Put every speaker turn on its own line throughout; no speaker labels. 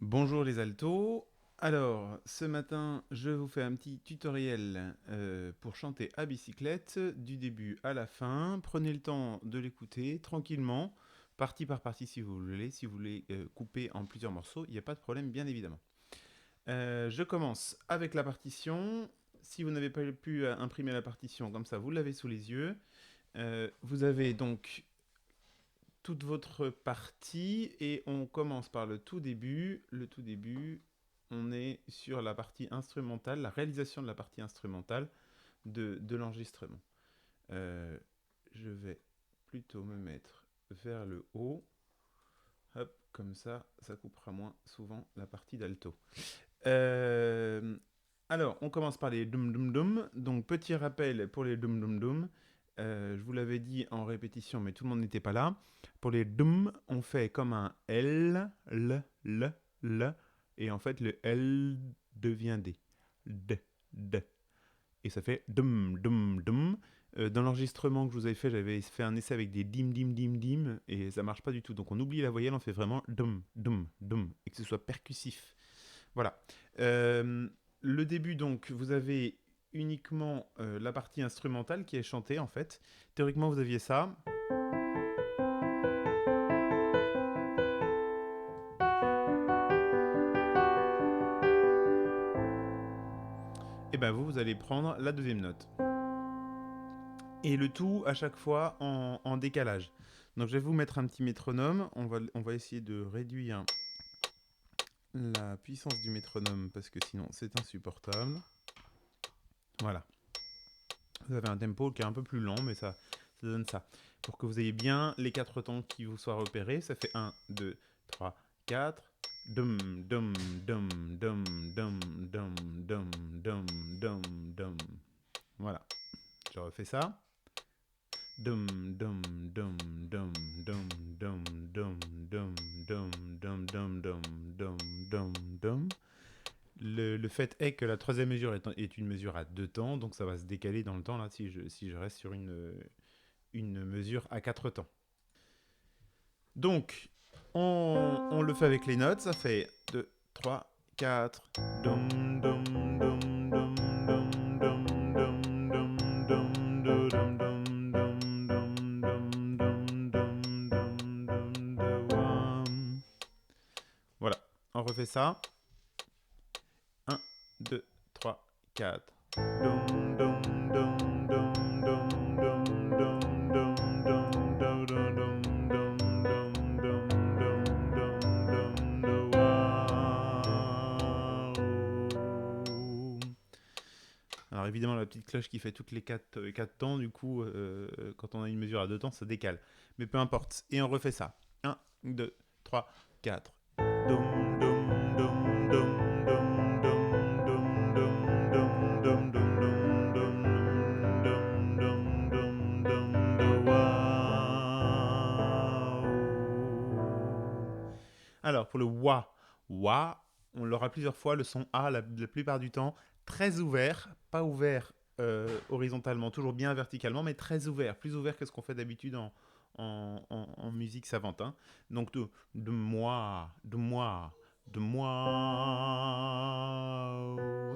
Bonjour les altos. Alors, ce matin, je vous fais un petit tutoriel pour chanter à bicyclette, du début à la fin. Prenez le temps de l'écouter tranquillement, partie par partie si vous voulez. Si vous voulez couper en plusieurs morceaux, il n'y a pas de problème, bien évidemment. Je commence avec la partition. Si vous n'avez pas pu imprimer la partition, comme ça, vous l'avez sous les yeux. Vous avez donc toute votre partie et on commence par le tout début. Le tout début, on est sur la partie instrumentale, la réalisation de la partie instrumentale de l'enregistrement. Euh, je vais plutôt me mettre vers le haut. Hop, comme ça coupera moins souvent la partie d'alto. Euh, alors, on commence par les dum dum dum. Donc, petit rappel pour les dum dum dum. Je vous l'avais dit en répétition, mais tout le monde n'était pas là. Pour les dum, on fait comme un L, L. Et en fait, le L devient D. D. Et ça fait dum dum dum. Dans l'enregistrement que je vous avais fait, j'avais fait un essai avec des dim dim dim dim. Et ça marche pas du tout. Donc, on oublie la voyelle, on fait vraiment dum dum dum. Et que ce soit percussif. Voilà. Euh, le début, donc, vous avez uniquement la partie instrumentale qui est chantée, en fait. Théoriquement, vous aviez ça. Et ben vous allez prendre la deuxième note. Et le tout, à chaque fois, en décalage. Donc, je vais vous mettre un petit métronome. On va essayer de réduire la puissance du métronome, parce que sinon, c'est insupportable. Voilà. Vous avez un tempo qui est un peu plus lent, mais ça donne ça. Pour que vous ayez bien les quatre temps qui vous soient repérés, ça fait 1, 2, 3, 4. Dum, dum, dum, dum, dum, dum, dum, dum, dum, dum. Voilà. Je refais ça. Dum, dum, dum, dum, dum, dum, dum, dum, dum, dum, dum, dum, dum, dum, dum. Le fait est que la troisième mesure est une mesure à deux temps, donc ça va se décaler dans le temps là si je reste sur une mesure à quatre temps. Donc, on le fait avec les notes, ça fait 2, 3, 4. Dum, dum, dum, dum, dum, dum, dum, dum, dum, dum, dum, dum, dum, dum, dum, dum, dum, dum, dum. Voilà, on refait ça. 1, 2, 3, 4. Dum, dum, dum, dum, dum, dum, dum, dum, dum, dum, dum, dum, dum, Alors évidemment la petite cloche qui fait toutes les 4 temps, du coup quand on a une mesure à deux temps ça décale. Mais peu importe. Et on refait ça. 1, 2, 3, 4. Dum, dum, dum, dum, dum, dum, dum, dum, dum, dum, dum, dum, dum, dum, dum, dum, dum, Alors pour le wa, on l'aura plusieurs fois, le son A la plupart du temps, très ouvert, pas ouvert horizontalement, toujours bien verticalement, mais très ouvert, plus ouvert que ce qu'on fait d'habitude en musique savante. Hein. Donc de moi.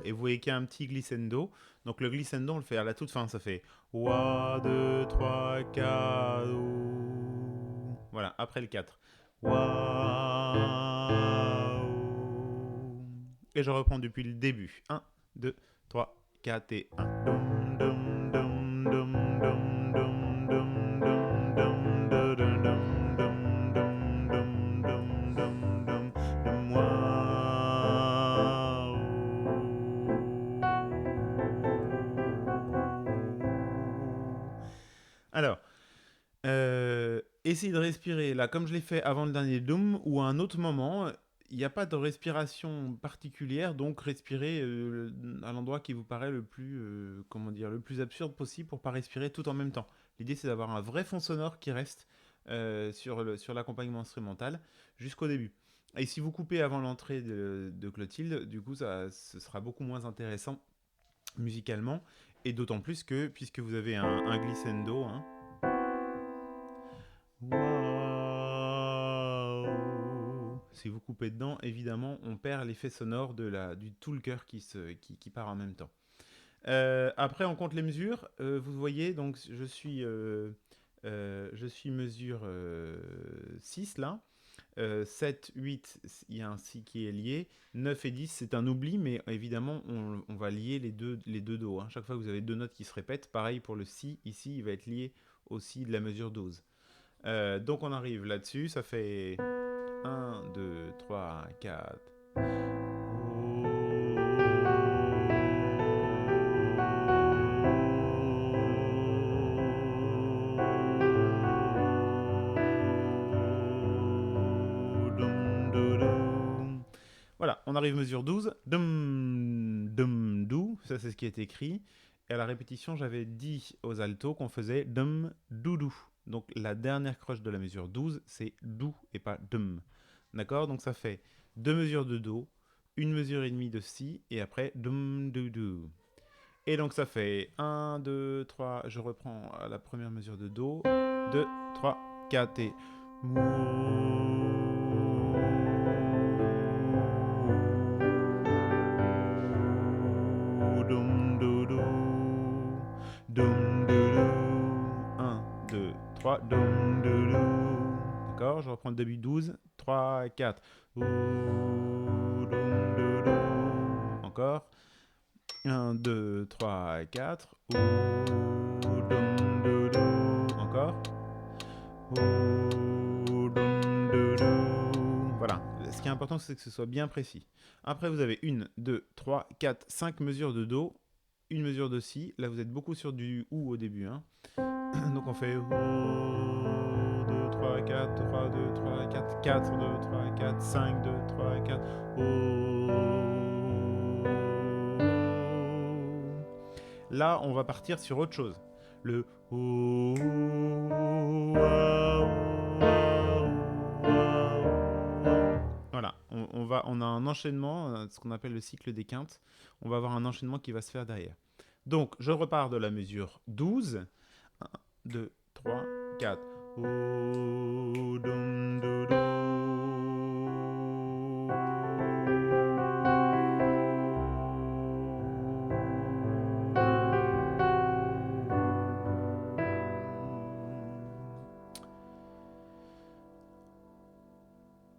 Et vous voyez qu'il y a un petit glissando. Donc le glissando, on le fait à la toute fin, ça fait wa, 2, 3, 4. Voilà, après le 4. Waouh. Et je reprends depuis le début. 1, 2, 3, 4 et 1. Dum, dum, dum, dum, dum, dum, dum, dum, dum, dum, dum, dum, dum, dum, dum, dum, dum, dum, waouh. Alors, essayez de respirer là, comme je l'ai fait avant le dernier Doom, ou à un autre moment. Il n'y a pas de respiration particulière, donc respirez à l'endroit qui vous paraît le plus, comment dire, le plus absurde possible pour pas respirer tout en même temps. L'idée c'est d'avoir un vrai fond sonore qui reste sur l'accompagnement instrumental jusqu'au début. Et si vous coupez avant l'entrée de Clotilde, du coup ce sera beaucoup moins intéressant musicalement, et d'autant plus que puisque vous avez un glissando, hein, Waouh. si vous coupez dedans, évidemment, on perd l'effet sonore du tout le chœur qui part en même temps. Après, on compte les mesures. Vous voyez, donc je suis mesure 6 là. 7, 8, il y a un si qui est lié. 9 et 10, c'est un oubli, mais évidemment, on va lier les deux do. Hein. Chaque fois que vous avez deux notes qui se répètent, pareil pour le si, ici, il va être lié au si de la mesure 12. Donc on arrive là-dessus, ça fait 1, 2, 3, 4. Voilà, on arrive mesure 12. Dum, dum, dou. Ça, c'est ce qui est écrit. Et à la répétition, j'avais dit aux altos qu'on faisait dum, doudou. Donc la dernière croche de la mesure 12, c'est dou et pas dum. D'accord? Donc ça fait deux mesures de do, une mesure et demie de si, et après dum, doudou. Et donc ça fait 1, 2, 3, je reprends la première mesure de do, 2, 3, 4 et... Dum, doudou, dum, doudou. 1, 2, 3, dum, doudou. D'accord, je reprends le début 12, 3, 4. Dum, doudou. Encore. 1, 2, 3, 4. Dum, doudou. Encore. Voilà. Ce qui est important, c'est que ce soit bien précis. Après, vous avez 1, 2, 3, 4, 5 mesures de do, une mesure de si. Là, vous êtes beaucoup sur du ou au début. Hein. Donc, on fait 2, 3, 4, 3, 2, 3, 4, 4, 2, 3, 4, 5, 2, 3, 4. Là, on va partir sur autre chose. Le voilà, on a un enchaînement, ce qu'on appelle le cycle des quintes. On va avoir un enchaînement qui va se faire derrière. Donc, je repars de la mesure 12. 1, 2, 3, 4.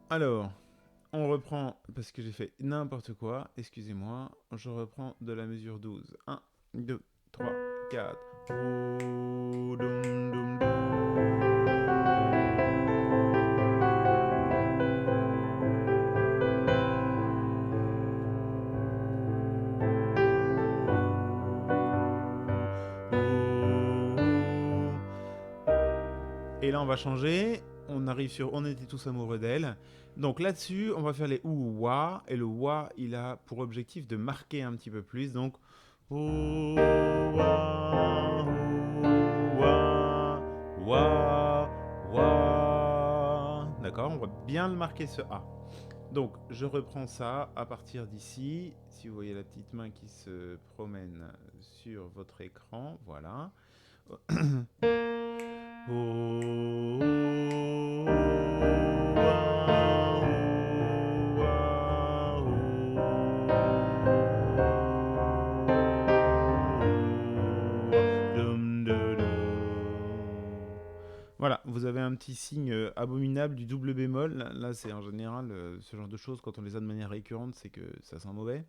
Alors, on reprend, parce que j'ai fait n'importe quoi, excusez-moi, je reprends de la mesure 12. 1, 2, 3, 4. Et là, on va changer. On arrive sur On était tous amoureux d'elle. Donc là-dessus, on va faire les ou wa. Et le wa, il a pour objectif de marquer un petit peu plus. Donc ou wa, wa, wa. D'accord, on va bien le marquer ce A. Donc je reprends ça à partir d'ici. Si vous voyez la petite main qui se promène sur votre écran, voilà. Voilà, vous avez un petit signe abominable du double bémol. Là, c'est en général ce genre de choses, quand on les a de manière récurrente, c'est que ça sent mauvais.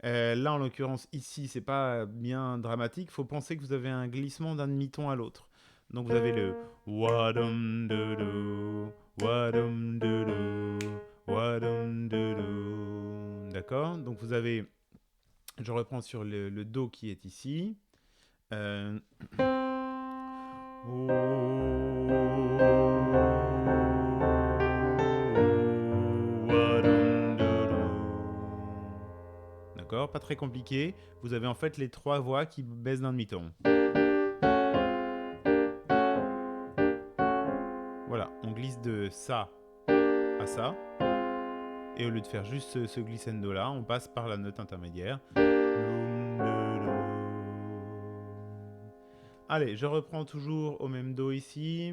Là, en l'occurrence, ici, c'est pas bien dramatique. Il faut penser que vous avez un glissement d'un demi-ton à l'autre. Donc vous avez le wadum doudou, wadum doudou, wadum doudou. D'accord? Donc vous avez, je reprends sur le do qui est ici. D'accord? Pas très compliqué. Vous avez en fait les trois voix qui baissent d'un demi-ton. Voilà, on glisse de ça à ça. Et au lieu de faire juste ce glissando là, on passe par la note intermédiaire. Allez, je reprends toujours au même do ici.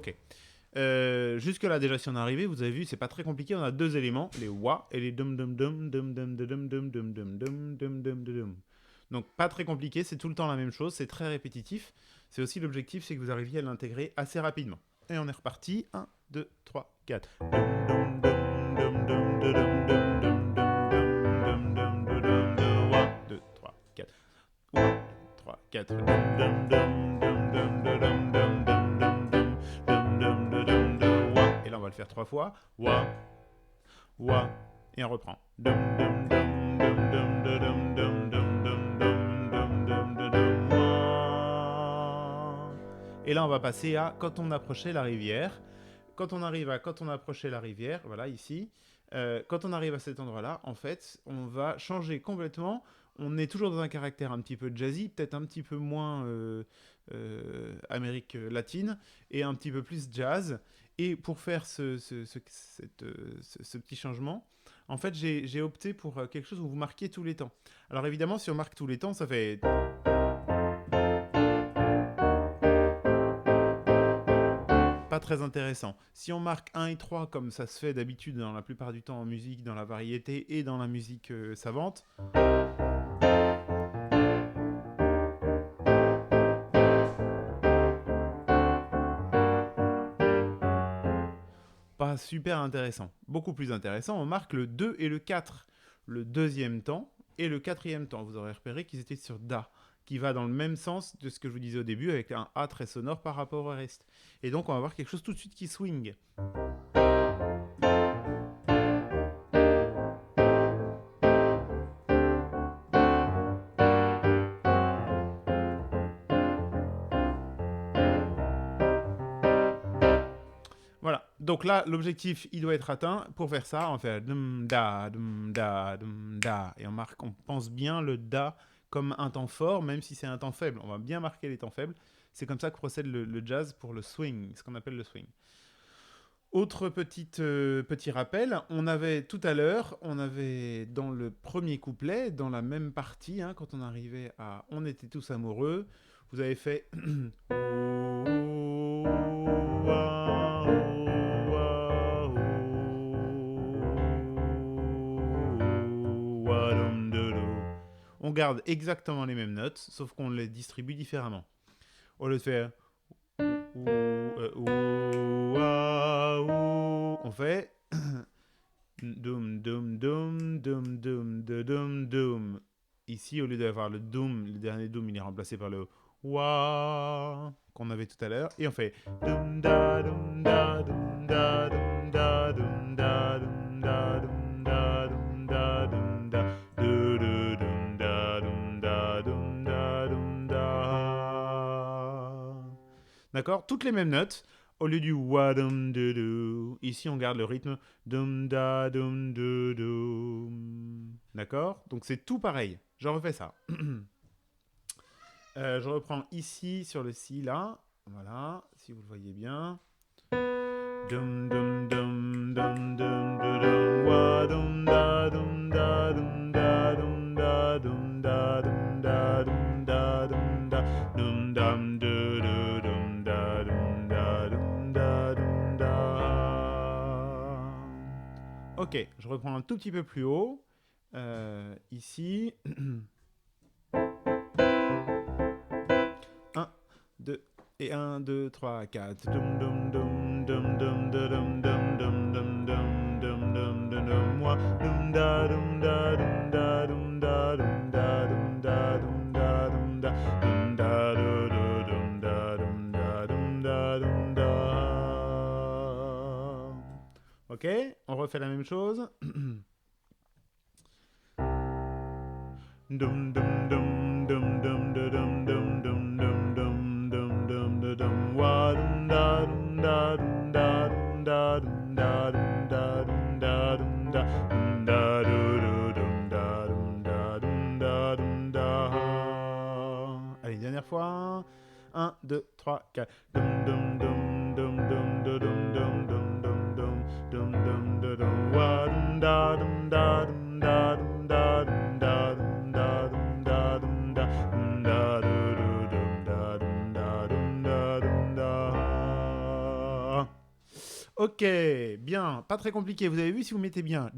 Ok. Jusque-là, déjà, si on est arrivé, vous avez vu, c'est pas très compliqué. On a deux éléments, les wa et les dum dum dum dum dum dum dum dum dum dum dum dum dum. Donc, pas très compliqué, c'est tout le temps la même chose, c'est très répétitif. C'est aussi l'objectif, c'est que vous arriviez à l'intégrer assez rapidement. Et on est reparti. 1, 2, 3, 4. 2, 3, 4. 3, 4. Et là, on va le faire 3 fois. Wa, wa. Et on reprend. Et là, on va passer à quand on approchait la rivière. Quand on approchait la rivière, voilà, ici, quand on arrive à cet endroit-là, en fait, on va changer complètement. On est toujours dans un caractère un petit peu jazzy, peut-être un petit peu moins Amérique latine, et un petit peu plus jazz. Et pour faire ce petit changement, en fait, j'ai opté pour quelque chose où vous marquez tous les temps. Alors évidemment, si on marque tous les temps, ça fait... pas très intéressant. Si on marque 1 et 3 comme ça se fait d'habitude dans la plupart du temps en musique, dans la variété et dans la musique savante, pas super intéressant. Beaucoup plus intéressant, on marque le 2 et le 4, le deuxième temps et le quatrième temps. Vous aurez repéré qu'ils étaient sur Da, qui va dans le même sens de ce que je vous disais au début, avec un A très sonore par rapport au reste. Et donc on va avoir quelque chose tout de suite qui swing. Voilà, donc là, l'objectif, il doit être atteint. Pour faire ça, on fait dum da, dum da, dum da. Et on pense bien le da comme un temps fort, même si c'est un temps faible. On va bien marquer les temps faibles. C'est comme ça que procède le jazz pour le swing, ce qu'on appelle le swing. Autre petit rappel, on avait tout à l'heure, on avait dans le premier couplet, dans la même partie, hein, quand on arrivait à On était tous amoureux, vous avez fait on garde exactement les mêmes notes, sauf qu'on les distribue différemment. Au lieu de faire on fait doum doum doum doum doum doum doum. Ici, au lieu d'avoir le doom, le dernier doom, il est remplacé par le wa qu'on avait tout à l'heure. Et on fait doum da doum da doum da doum da doum da doum da doum da doum da doum da doum da doum da doum da doum da. D'accord? Toutes les mêmes notes. Au lieu du wa dum du du, ici on garde le rythme dum da dum du dum. D'accord? Donc c'est tout pareil. Je refais ça. Je reprends ici sur le si là. Voilà, si vous le voyez bien. Dum dum dum dum dum dum wa dum da dum da dum da dum da dum da dum da dum da dum da dum dum du du dum da dum da dum da dum da. Ok, je reprends un tout petit peu plus haut. Ici. 1, 2 et 1, 2, 3, 4. Dum dum dum dum dum dum dum dum dum dum dum dum dum dum moi dum da dum da dum da dum da dum da dum da dum da dum da dum da dum da dum da dum da dum da. Ok, on refait la même chose. Dum dum dum dum dum dum dum dum dum dum dum dum dum dum wa dum da dum da dum da dum da dum da dum da dum da dum da dum da dum da dum da dum da dum da. Allez, dernière fois. 1, 2, 3, 4. Dum dum dum dum dum dum dum dum dum dum dum dum dum dum wa dum da dum da dum da dum da dum da dum. Ok, on refait la même chose. Ok, bien, pas très compliqué. Vous avez vu, si vous mettez bien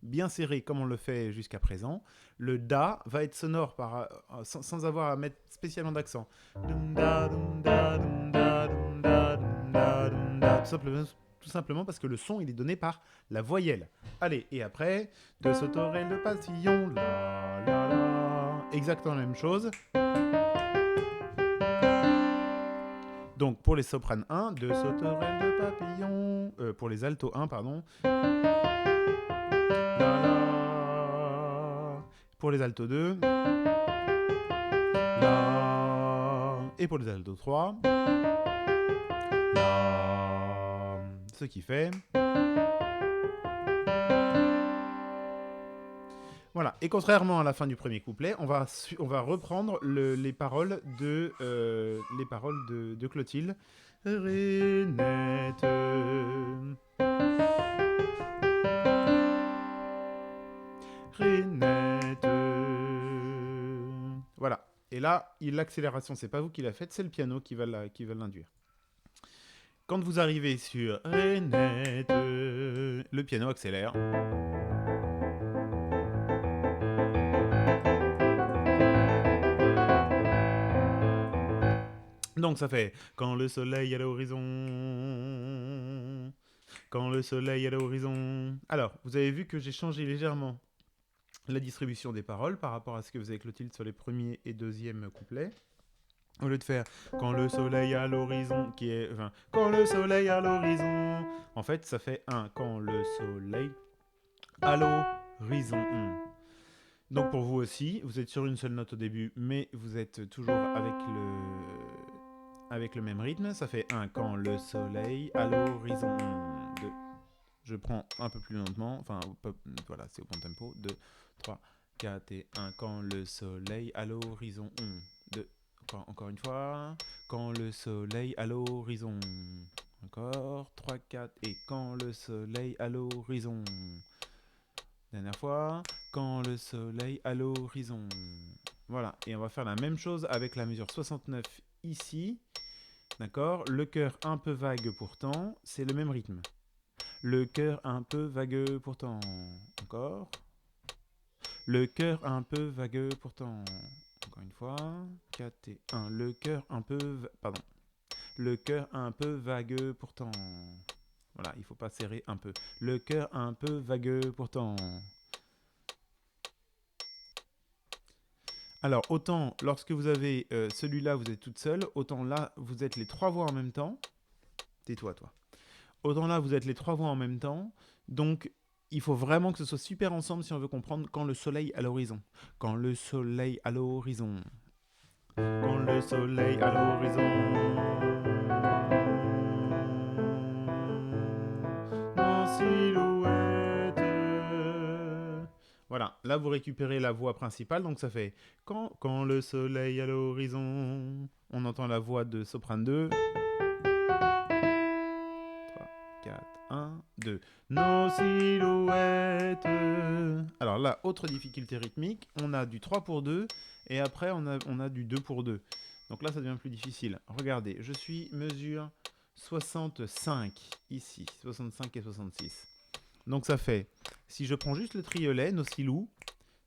bien serré comme on le fait jusqu'à présent, le da va être sonore sans avoir à mettre spécialement d'accent. Dum da, dum da, dum da, dum da, dum da, dum da. Tout simplement parce que le son il est donné par la voyelle. Allez, et après, de sauterelle le papillon, la la la. Exactement la même chose. Donc pour les sopranes 1, de sauterelle de papillon. Pour les altos 1, pardon. La, la. Pour les altos 2. La. Et pour les altos 3. La. Ce qui fait. Voilà. Et contrairement à la fin du premier couplet, on va reprendre les paroles de Clotilde. Renette. Renette. Voilà. Et là, l'accélération, c'est pas vous qui la faites, c'est le piano qui va l'induire. Quand vous arrivez sur Renette, le piano accélère. Donc ça fait quand le soleil est à l'horizon. Quand le soleil est à l'horizon. Alors, vous avez vu que j'ai changé légèrement la distribution des paroles par rapport à ce que faisait Clotilde sur les premiers et deuxièmes couplets. Au lieu de faire quand le soleil à l'horizon, qui est. Enfin, quand le soleil à l'horizon. En fait, ça fait un quand le soleil à l'horizon. Donc pour vous aussi, vous êtes sur une seule note au début, mais vous êtes toujours avec le même rythme. Ça fait un quand le soleil à l'horizon. 2. Je prends un peu plus lentement. Enfin, voilà, c'est au bon tempo. 2, 3, 4 et 1. Quand le soleil à l'horizon. 2. Encore une fois. Quand le soleil à l'horizon. Encore. 3, 4. Et quand le soleil à l'horizon. Dernière fois. Quand le soleil à l'horizon. Voilà. Et on va faire la même chose avec la mesure 69 ici. D'accord. Le cœur un peu vague pourtant. C'est le même rythme. Le cœur un peu vagueux pourtant. Encore. Le cœur un peu vagueux pourtant. Encore une fois. 4 et 1. Le cœur un peu... Pardon. Le cœur un peu vagueux pourtant. Voilà, il faut pas serrer un peu. Le cœur un peu vagueux pourtant. Alors, autant lorsque vous avez celui-là, vous êtes toute seule. Autant là, vous êtes les trois voix en même temps. Tais-toi, toi. Autant là, vous êtes les trois voix en même temps. Donc, il faut vraiment que ce soit super ensemble si on veut comprendre quand le soleil à l'horizon. Quand le soleil à l'horizon. Quand le soleil à l'horizon. En silhouette. Voilà, là vous récupérez la voix principale, donc ça fait quand le soleil à l'horizon. On entend la voix de soprane 2. 4, 1, 2. Nos silhouettes. Alors là, autre difficulté rythmique, on a du 3 pour 2 et après on a du 2 pour 2. Donc là, ça devient plus difficile. Regardez, je suis mesure 65 ici, 65 et 66. Donc ça fait, si je prends juste le triolet, nos silous,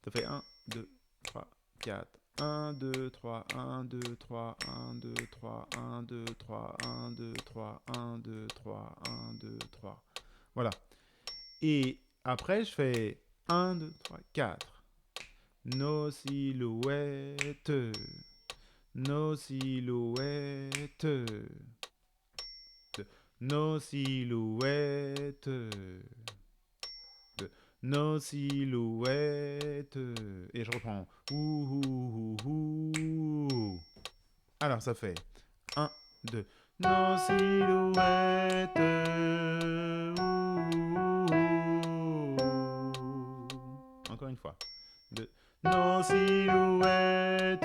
ça fait 1, 2, 3, 4. 1, 2, 3, 1, 2, 3, 1, 2, 3, 1, 2, 3, 1, 2, 3, 1, 2, 3, 1, 2, 3. Voilà. Et après, je fais 1, 2, 3, 4. Nos silhouettes. Nos silhouettes. Nos silhouettes. Nos silhouettes. Et je reprends. Ouh, ouh, ouh, ouh. Alors ça fait 1, 2. Nos silhouettes. Ouh. Encore une fois. 2. Nos silhouettes.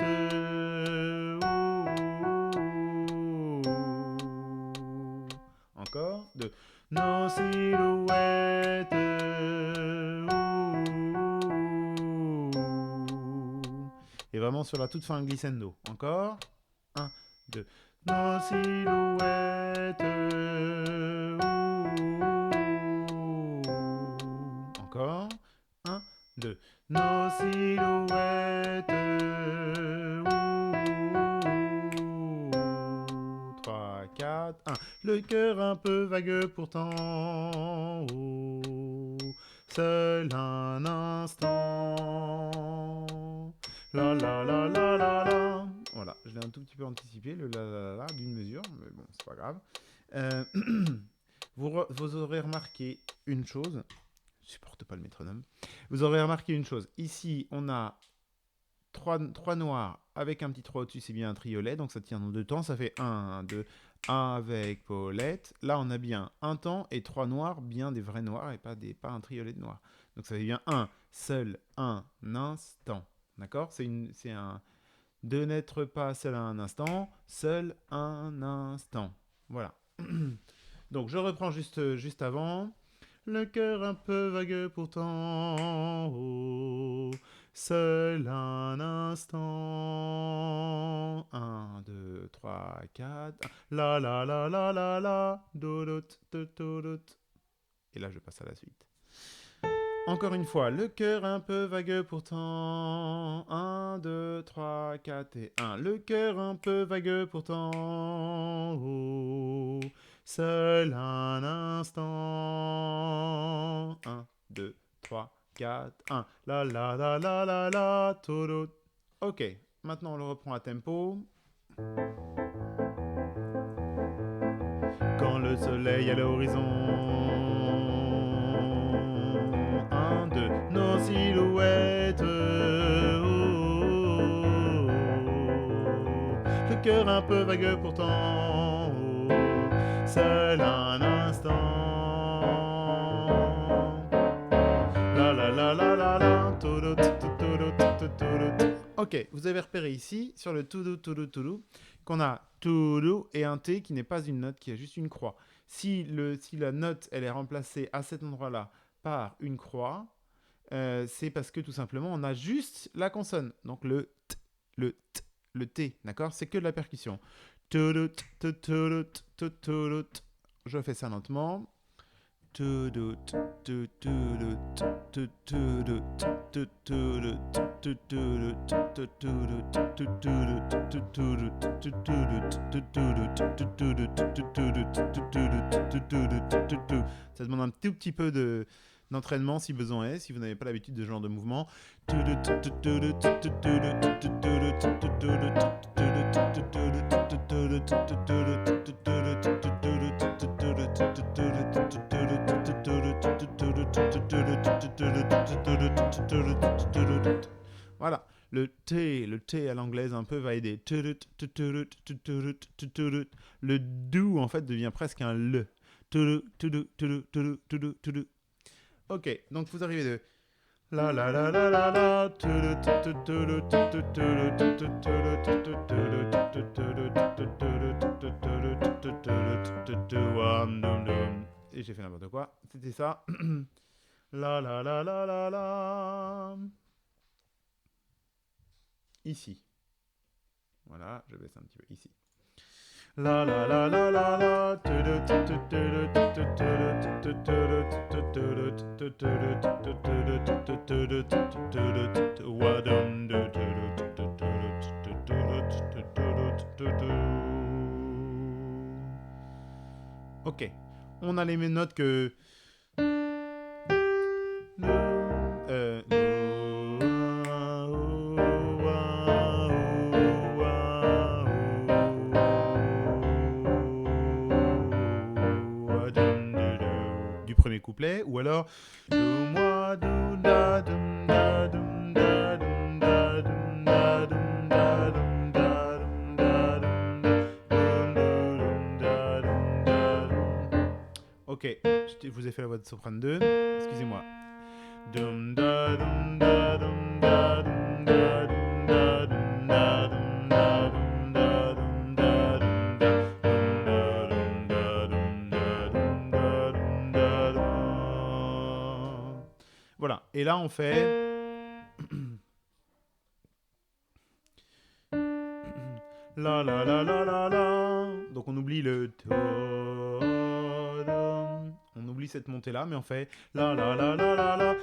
Ouh. Encore. 2. Nos silhouettes. Et vraiment sur la toute fin glissando. Encore. 1, 2. Nos silhouettes. nos silhouettes. 3, 4, 1. Le cœur un peu vague pourtant. Seul un instant. La la la la la la. Voilà, je l'ai un tout petit peu anticipé, le la la la d'une mesure, mais bon, c'est pas grave. Vous aurez remarqué une chose. Je supporte pas le métronome. Vous aurez remarqué une chose. Ici, on a trois noirs avec un petit 3 au-dessus, c'est bien un triolet, donc ça tient dans 2 temps. Ça fait 1, 2, 1 avec Paulette. Là, on a bien un temps et 3 noirs, bien des vrais noirs et pas un triolet de noirs. Donc ça fait bien seul un instant. D'accord? C'est un. De n'être pas seul un instant, seul un instant. Voilà. Donc je reprends juste avant. Le cœur un peu vague pourtant, seul un instant. 1, 2, 3, 4. La la la la la la. Doudou, doudou. Et là je passe à la suite. Encore une fois, le cœur un peu vague pourtant. 1, 2, 3, 4 et 1. Le cœur un peu vague pourtant. Seul un instant. 1, 2, 3, 4, 1. La la la la la la. Tout. Ok, maintenant on le reprend à tempo. Quand le soleil à l'horizon. 1, 2, nos silhouettes. Le cœur un peu vague pourtant. Seul un instant. La la la la la la. Ok, vous avez repéré ici, sur le to-do, qu'on a to-do et un T qui n'est pas une note, qui a juste une croix. Si la note, elle est remplacée à cet endroit-là par une croix, c'est parce que tout simplement, on a juste la consonne. Donc le T, le T, d'accord? C'est que de la percussion. Je fais ça lentement. Ça demande un tout petit peu d'entraînement si besoin est, si vous n'avez pas l'habitude de ce genre de mouvement. Voilà, le T à l'anglaise un peu va aider. Le do en fait devient presque un le. Ok, donc vous arrivez de la la la la la la. Et j'ai fait n'importe quoi. C'était ça. La la la la la la. Ici. Voilà, je baisse un petit peu ici. La la la la la la. Ok, on a les mêmes notes que du premier couplet, ou alors ok, je vous ai fait la voix de soprano 2, excusez-moi. Voilà, et là on fait la la la la la la. Donc on oublie le on oublie cette montée-là, mais on fait la la la la la la.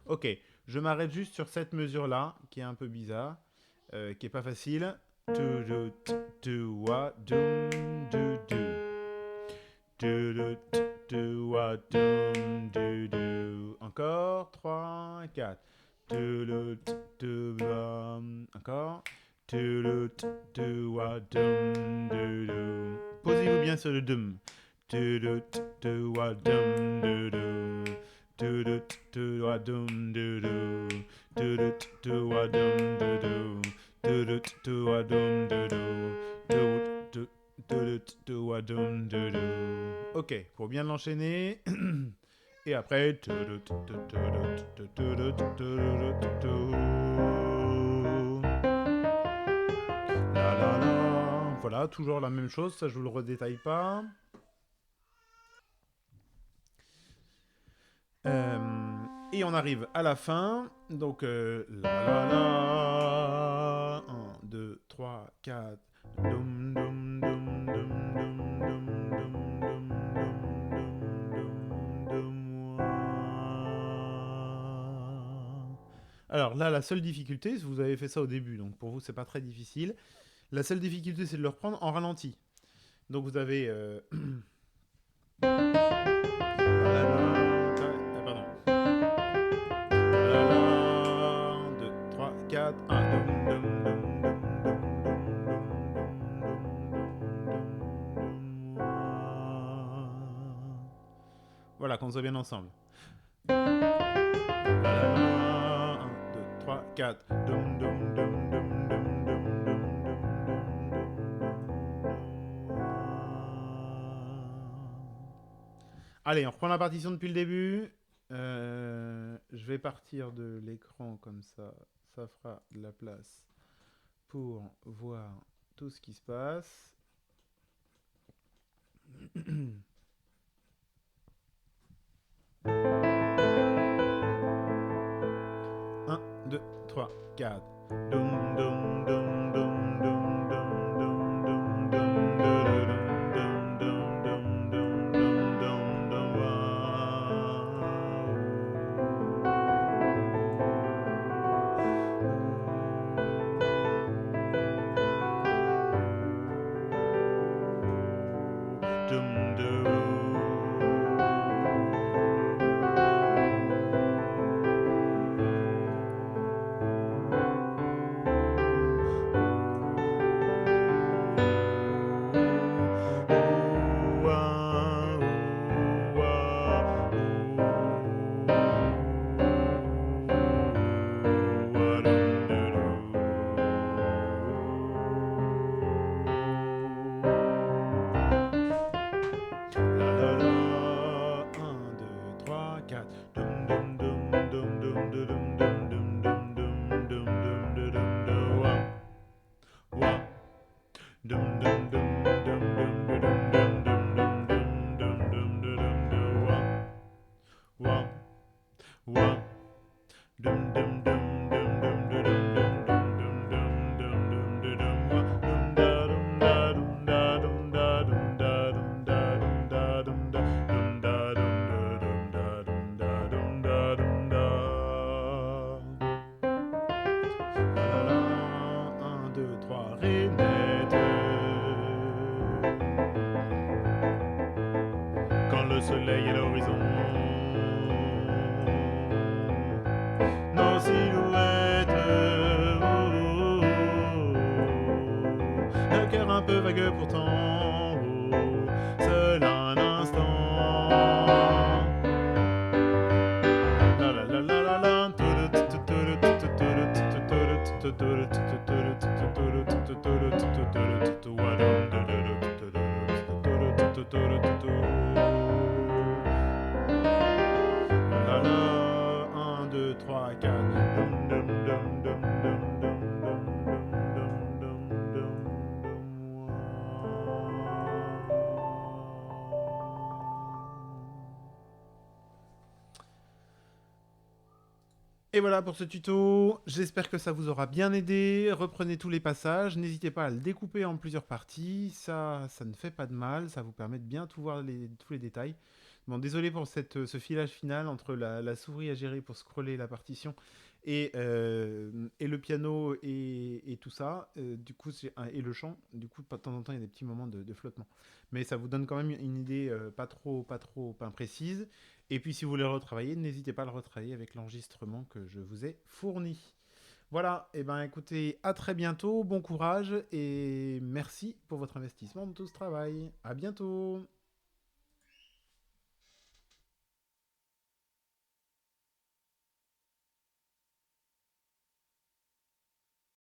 Ok, je m'arrête juste sur cette mesure-là, qui est un peu bizarre, qui est pas facile. Encore 3, 4. Encore. Posez-vous bien sur le dum. Ok, pour bien l'enchaîner. Et après. Voilà, toujours la même chose, ça je vous le redétaille pas. Et on arrive à la fin. Donc, la la la. 1, 2, 3, 4. Dum dum dum dum dum dum dum dum dum dum dum. Alors là, la seule difficulté, vous avez fait ça au début, donc pour vous c'est pas très difficile. La seule difficulté, c'est de le reprendre en ralenti. Donc vous avez. Pardon. 2, 3, 4, 1. Voilà, qu'on soit bien ensemble. 1, 2, 3, 4. Allez, on reprend la partition depuis le début. Je vais partir de l'écran comme ça. Ça fera de la place pour voir tout ce qui se passe. 1, 2, 3, 4. Quand le soleil est l'horizon, nos silhouettes, le cœur un peu vague pourtant, seul un instant. La la la la la la. La la, 1, 2, 3, 4. Et voilà pour ce tuto, j'espère que ça vous aura bien aidé. Reprenez tous les passages, n'hésitez pas à le découper en plusieurs parties, ça ne fait pas de mal, ça vous permet de bien tout voir tous les détails. Bon, désolé pour ce filage final entre la souris à gérer pour scroller la partition et le piano et tout ça. Du coup, et le chant, du coup, de temps en temps, il y a des petits moments de flottement. Mais ça vous donne quand même une idée pas trop imprécise. Et puis si vous voulez le retravailler, n'hésitez pas à le retravailler avec l'enregistrement que je vous ai fourni. Voilà, et ben écoutez, à très bientôt, bon courage et merci pour votre investissement dans tout ce travail. À bientôt.